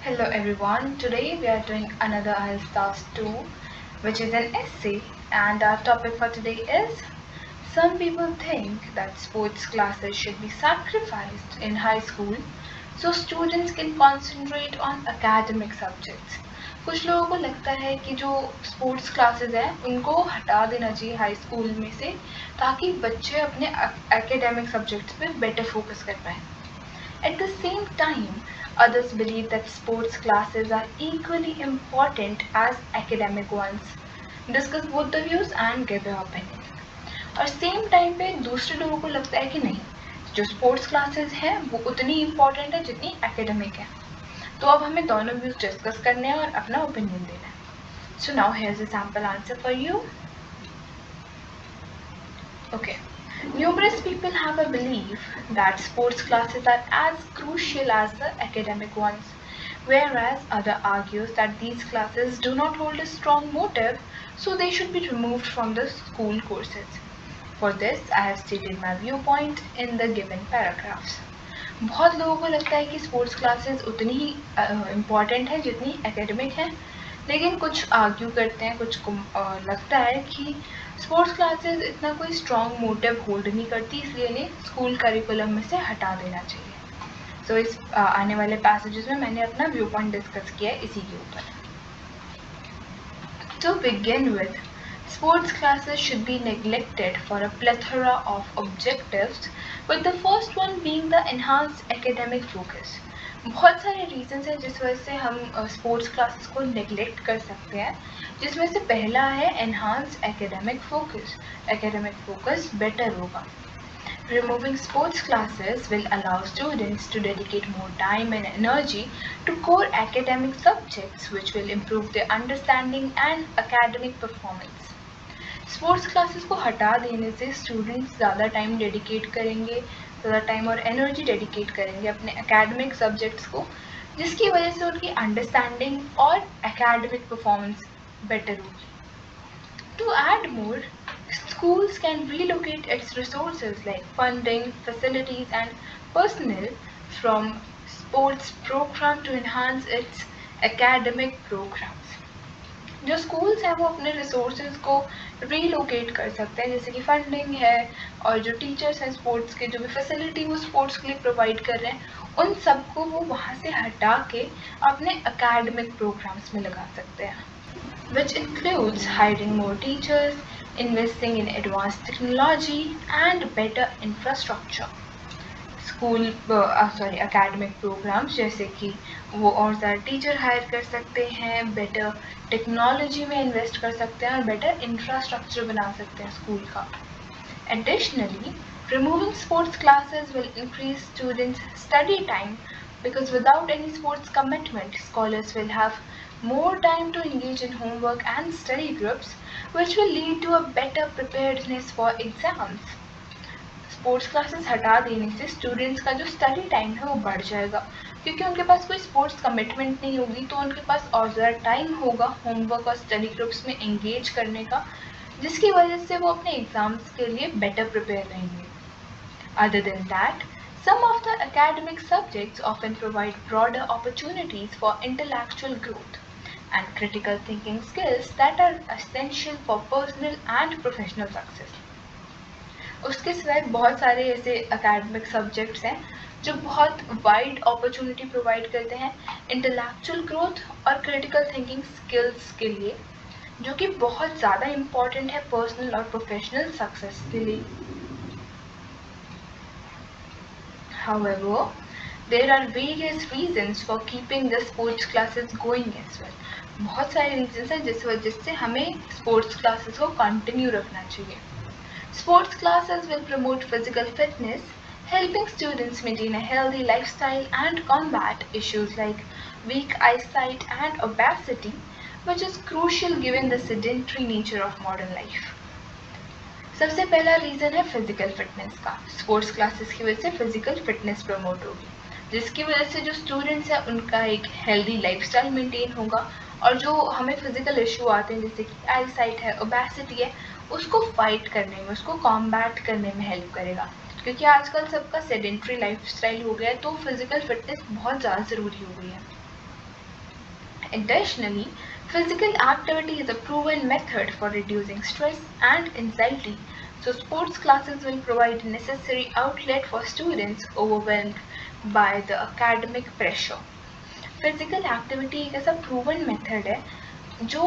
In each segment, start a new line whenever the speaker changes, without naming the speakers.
Hello everyone, today we are doing another IELTS Task 2 which is an essay, and our topic for today is some people think that sports classes should be sacrificed in high school so students can concentrate on academic subjects. कुछ लोगों को लगता है कि जो sports classes हैं उनको हटा देना चाहिए हाई स्कूल में से ताकि बच्चे अपने एकेडमिक सब्जेक्ट्स पे बेटर फोकस कर पाएँ. At the same time, others believe that sports classes are equally important as academic ones. Discuss both the views and give your opinion. और सेम टाइम पे दूसरे लोगों को लगता है कि नहीं, जो स्पोर्ट्स क्लासेस हैं वो उतनी इम्पॉर्टेंट है जितनी एकेडमिक है. तो अब हमें दोनों व्यूज डिस्कस करने हैं और अपना ओपिनियन देना है. So now here is a sample answer for you. Okay. Numerous people have a belief that sports classes are as crucial as the academic ones, whereas other argues that these classes do not hold a strong motive, so they should be removed from the school courses. For this, I have stated my viewpoint in the given paragraphs. बहुत लोगों को लगता है कि sports classes उतनी ही important है जितनी academic है, लेकिन कुछ आर्ग्यू करते हैं, कुछ को लगता है कि स्पोर्ट्स क्लासेस इतना कोई स्ट्रॉन्ग मोटिव होल्ड नहीं करती, इसलिए इन्हें स्कूल करिकुलम में से हटा देना चाहिए. सो इस आने वाले पैसेजेस में मैंने अपना व्यू पॉइंट डिस्कस किया है इसी के ऊपर. To begin with, sports classes should be neglected for a plethora of objectives, with the first one being the enhanced academic focus. बहुत सारे रीजंस हैं जिस वजह से हम स्पोर्ट्स क्लासेस को नेग्लेक्ट कर सकते हैं, जिसमें से पहला है enhanced academic focus. Academic focus better होगा. Removing sports classes will allow students to dedicate more time and energy to core academic subjects, which will improve their understanding and academic performance. Sports classes को हटा देने से students ज़्यादा time dedicate करेंगे, ज़्यादा time और energy dedicate करेंगे अपने एकेडमिक सब्जेक्ट्स को, जिसकी वजह से उनकी अंडरस्टैंडिंग और एकेडमिक परफॉर्मेंस बेटर होगी. To add more, schools can relocate its resources like funding, facilities and personnel from sports program to enhance its academic programs. जो स्कूल्स हैं वो अपने रिसोर्सेज को रीलोकेट कर सकते हैं, जैसे कि फंडिंग है और जो टीचर्स हैं स्पोर्ट्स के, जो भी फैसिलिटी वो स्पोर्ट्स के लिए प्रोवाइड कर रहे हैं, उन सबको वो वहाँ से हटा के अपने एकेडमिक प्रोग्राम्स में लगा सकते हैं, which includes hiring more teachers, investing in advanced technology and better infrastructure. School academic programmes जैसे कि वो और ज़्यादा टीचर हायर कर सकते हैं, बेटर टेक्नोलॉजी में इन्वेस्ट कर सकते हैं और बेटर इंफ्रास्ट्रक्चर बना सकते हैं स्कूल का. Additionally, removing sports classes will increase students' study time because without any sports commitment, scholars will have more time to engage in homework and study groups, which will lead to a better preparedness for exams. Sports classes हटा देने से students का जो study time है वो बढ़ जाएगा, क्योंकि उनके पास कोई स्पोर्ट्स कमिटमेंट नहीं होगी, तो उनके पास और ज़्यादा टाइम होगा होमवर्क और स्टडी ग्रुप्स में एंगेज करने का, जिसकी वजह से वो अपने एग्जाम्स के लिए बेटर प्रिपेयर रहेंगे. Other than that, some of the academic subjects often provide broader opportunities for intellectual growth and critical thinking skills that are essential for personal and professional success. उसके सिवाय बहुत सारे ऐसे एकेडमिक सब्जेक्ट्स हैं जो बहुत wide opportunity provide करते हैं इंटेलेक्चुअल ग्रोथ और क्रिटिकल थिंकिंग स्किल्स के लिए, जो कि बहुत ज़्यादा इम्पॉर्टेंट है पर्सनल और प्रोफेशनल सक्सेस के लिए. However, there are various reasons for keeping the sports classes going as well. बहुत सारे रीजंस हैं जिस वजह से हमें स्पोर्ट्स क्लासेस को कंटिन्यू रखना चाहिए. Sports classes will promote physical fitness, helping students maintain a healthy lifestyle and combat issues like weak eyesight and obesity, which is crucial given the sedentary nature of modern life. सबसे पहला reason है physical fitness का. Sports classes की वजह से physical fitness promote होगी, जिसकी वजह से जो स्टूडेंट्स हैं उनका एक हेल्दी लाइफस्टाइल मेंटेन होगा, और जो हमें फिजिकल इशू आते हैं जैसे कि आई साइट है, ओबेसिटी है, उसको फाइट करने में, उसको कॉम्बैट करने में हेल्प करेगा, क्योंकि आजकल सबका सेडेंट्री लाइफस्टाइल हो गया है, तो फिजिकल फिटनेस बहुत ज़्यादा ज़रूरी हो गई है. Additionally, physical activity is a proven method for reducing stress and anxiety, so sports classes will provide necessary outlet for students overwhelmed by the academic pressure. Physical activity एक ऐसा प्रूवन मेथड है जो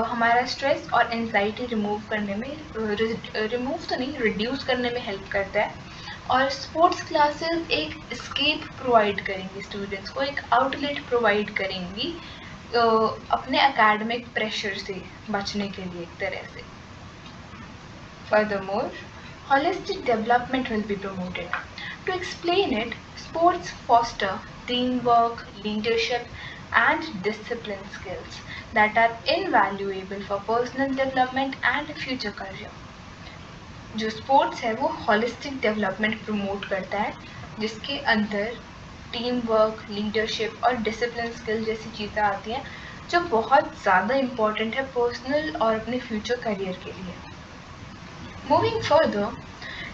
हमारा स्ट्रेस और anxiety remove करने में remove तो नहीं रिड्यूस करने में हेल्प करता है, और स्पोर्ट्स क्लासेस एक एस्केप प्रोवाइड करेंगी स्टूडेंट्स को, एक आउटलेट प्रोवाइड करेंगी अपने एकेडमिक प्रेशर से बचने के लिए एक तरह से. Furthermore, holistic development will be promoted. To explain it, sports foster teamwork, leadership, and discipline skills that are invaluable for personal development and future career. जो स्पोर्ट्स है वो होलिस्टिक डेवलपमेंट प्रमोट करता है, जिसके अंदर टीम वर्क, लीडरशिप और discipline skill जैसी चीज़ें आती हैं जो बहुत ज़्यादा इम्पॉर्टेंट है पर्सनल और अपने फ्यूचर करियर के लिए. Moving further,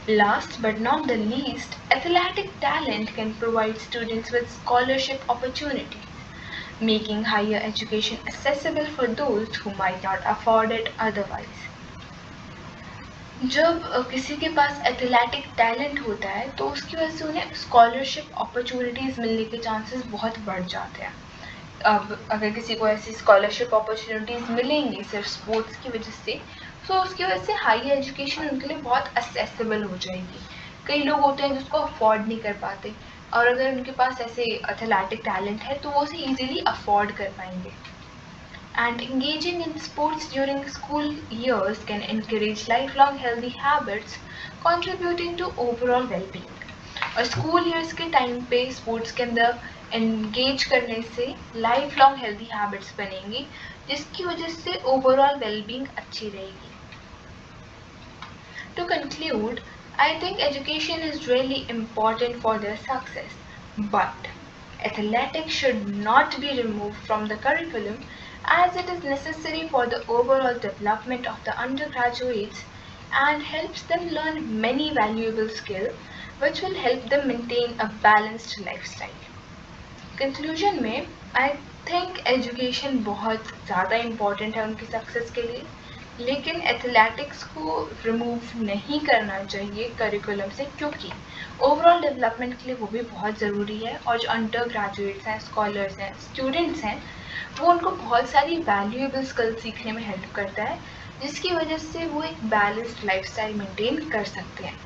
last but not the least, athletic talent can provide students with scholarship opportunities, making higher education accessible for those who might not afford it otherwise. जब किसी के पास athletic talent होता है तो उसकी वजह से उन्हें स्कॉलरशिप अपॉर्चुनिटीज़ मिलने के चांसेस बहुत बढ़ जाते हैं. अब अगर किसी को ऐसी स्कॉलरशिप अपॉर्चुनिटीज़ मिलेंगी सिर्फ स्पोर्ट्स की वजह से, तो उसकी वजह से हायर एजुकेशन उनके लिए बहुत एक्सेसिबल हो जाएगी. कई लोग होते हैं जिसको अफोर्ड नहीं कर पाते, और अगर उनके पास ऐसे एथलेटिक टैलेंट है तो वो उसे ईजिली अफोर्ड कर पाएंगे. And engaging in sports during school years can encourage lifelong healthy habits, contributing to overall well-being. और स्कूल ईयर्स के टाइम पे स्पोर्ट्स के अंदर एंगेज करने से लाइफ लॉन्ग हेल्दी हैबिट्स बनेंगी, जिसकी वजह से ओवरऑल वेलबींग अच्छी रहेगी. To conclude, I think education is really important for their success, but athletics should not be removed from the curriculum, as it is necessary for the overall development of the undergraduates and helps them learn many valuable skills which will help them maintain a balanced lifestyle. Conclusion में, I think education बहुत ज़्यादा important है उनकी success के लिए, लेकिन athletics को remove नहीं करना चाहिए करिकुलम से, क्योंकि ओवरऑल डेवलपमेंट के लिए वो भी बहुत ज़रूरी है. और जो अंडर ग्रेजुएट्स हैं, स्कॉलर्स हैं, स्टूडेंट्स हैं, वो उनको बहुत सारी वैल्यूएबल स्किल्स सीखने में हेल्प करता है, जिसकी वजह से वो एक बैलेंस्ड लाइफस्टाइल मेंटेन कर सकते हैं.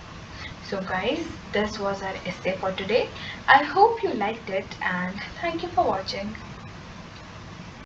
So guys, this was our essay for today. I hope you liked it and thank you for watching.